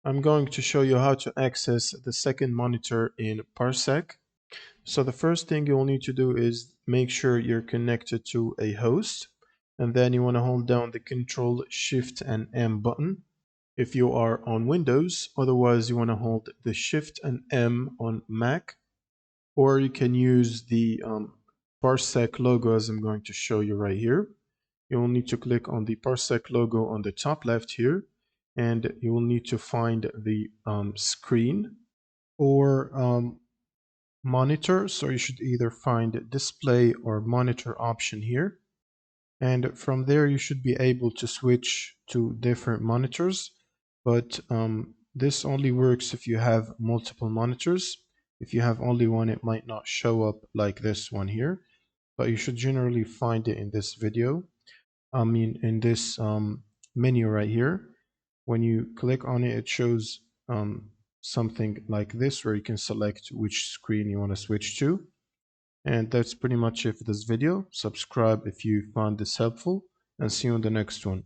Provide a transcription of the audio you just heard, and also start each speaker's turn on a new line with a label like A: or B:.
A: I'm going to show you how to access the second monitor in Parsec. So the first thing you'll need to do is make sure you're connected to a host, and then you want to hold down the Control Shift and M button if you are on Windows. Otherwise, you want to hold the Shift and M on Mac, or you can use the Parsec logo as I'm going to show you right here. You will need to click on the Parsec logo on the top left here, and you will need to find the screen or monitor. So you should either find display or monitor option here. And from there, you should be able to switch to different monitors. But this only works if you have multiple monitors. If you have only one, it might not show up like this one here. But you should generally find it in this video. In this menu right here. When you click on it, it shows something like this where you can select which screen you want to switch to. And that's pretty much it for this video. Subscribe if you found this helpful, and see you in the next one.